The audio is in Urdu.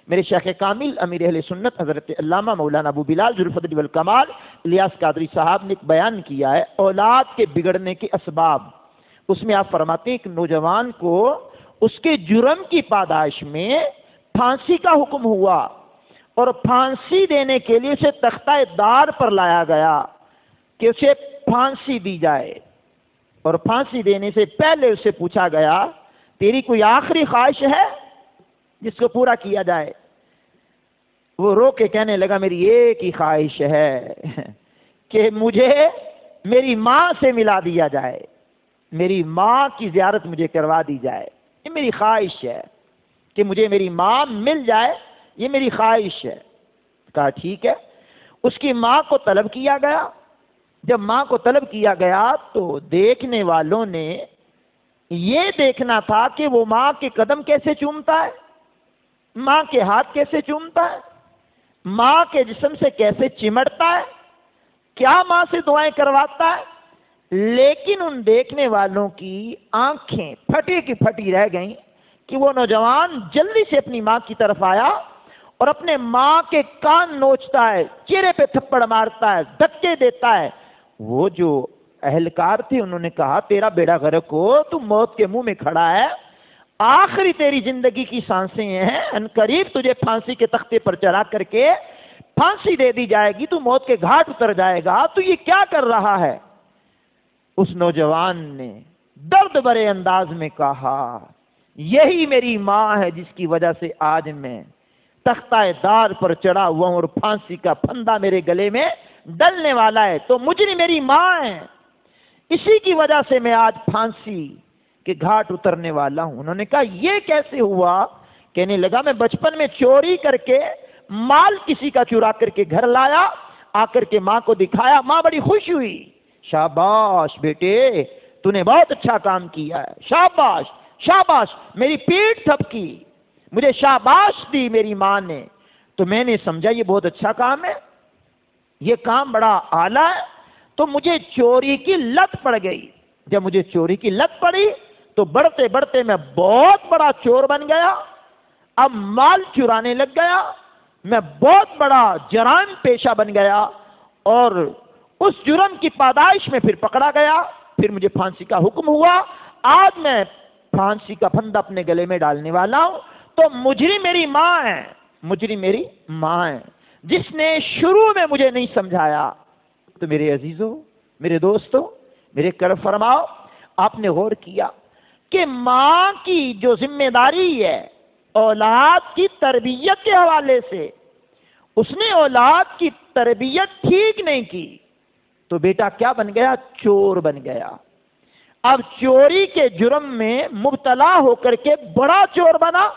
میرے شیخ کامل امیر اہل سنت حضرت علامہ مولانا ابو بلال ذو الفضل والکمال الیاس قادری صاحب نے ایک بیان کیا ہے اولاد کے بگڑنے کے اسباب. اس میں آپ فرماتے ہیں ایک نوجوان کو اس کے جرم کی پاداش میں پھانسی کا حکم ہوا اور پھانسی دینے کے لیے اسے تختہ دار پر لایا گیا کہ اسے پھانسی دی جائے. اور پھانسی دینے سے پہلے اسے پوچھا گیا تیری کوئی آخری خواہش ہے جس کو پورا کیا جائے؟ وہ رو کے کہنے لگا میری ایک ہی خواہش ہے کہ مجھے میری ماں سے ملا دیا جائے, میری ماں کی زیارت مجھے کروا دی جائے, یہ میری خواہش ہے کہ مجھے میری ماں مل جائے, یہ میری خواہش ہے. کہا ٹھیک ہے. اس کی ماں کو طلب کیا گیا. جب ماں کو طلب کیا گیا تو دیکھنے والوں نے یہ دیکھنا تھا کہ وہ ماں کے قدم کیسے چومتا ہے, ماں کے ہاتھ کیسے چومتا ہے, ماں کے جسم سے کیسے چمٹتا ہے, کیا ماں سے دعائیں کرواتا ہے. لیکن ان دیکھنے والوں کی آنکھیں پھٹی کی پھٹی رہ گئیں کہ وہ نوجوان جلدی سے اپنی ماں کی طرف آیا اور اپنے ماں کے کان نوچتا ہے, چہرے پہ تھپڑ مارتا ہے, دھکے دیتا ہے. وہ جو اہلکار تھے انہوں نے کہا تیرا بیڑا غرق ہو, تو موت کے منہ میں کھڑا ہے, آخری تیری زندگی کی سانسیں ہیں, ان قریب تجھے پھانسی کے تختے پر چڑھا کر کے پھانسی دے دی جائے گی, تو موت کے گھاٹ اتر جائے گا, تو یہ کیا کر رہا ہے؟ اس نوجوان نے درد بھرے انداز میں کہا یہی میری ماں ہے جس کی وجہ سے آج میں تختہ دار پر چڑھا ہوا ہوں اور پھانسی کا پھندا میرے گلے میں ڈلنے والا ہے, تو مجرم میری ماں ہے, اسی کی وجہ سے میں آج پھانسی کے گھاٹ اترنے والا ہوں. انہوں نے کہا یہ کیسے ہوا؟ کہنے لگا میں بچپن میں چوری کر کے مال کسی کا چرا کر کے گھر لایا, آ کر کے ماں کو دکھایا, ماں بڑی خوش ہوئی, شاباش بیٹے تو نے بہت اچھا کام کیا ہے, شاباش شاباش, میری پیٹھ تھپکی, مجھے شاباش دی میری ماں نے. تو میں نے سمجھا یہ بہت اچھا کام ہے, یہ کام بڑا اعلیٰ ہے, تو مجھے چوری کی لت پڑ گئی. جب مجھے چوری کی لت پڑی تو بڑھتے بڑھتے میں بہت بڑا چور بن گیا, اب مال چرانے لگ گیا, میں بہت بڑا جرائم پیشہ بن گیا, اور اس جرم کی پاداش میں پھر پکڑا گیا, پھر مجھے پھانسی کا حکم ہوا, آج میں پھانسی کا پھندا اپنے گلے میں ڈالنے والا ہوں. تو مجرم میری ماں ہے, مجرم میری ماں ہے جس نے شروع میں مجھے نہیں سمجھایا. تو میرے عزیزوں, میرے دوستوں, میرے کرم فرماؤ, آپ نے غور کیا کہ ماں کی جو ذمہ داری ہے اولاد کی تربیت کے حوالے سے, اس نے اولاد کی تربیت ٹھیک نہیں کی تو بیٹا کیا بن گیا؟ چور بن گیا. اب چوری کے جرم میں مبتلا ہو کر کے بڑا چور بنا,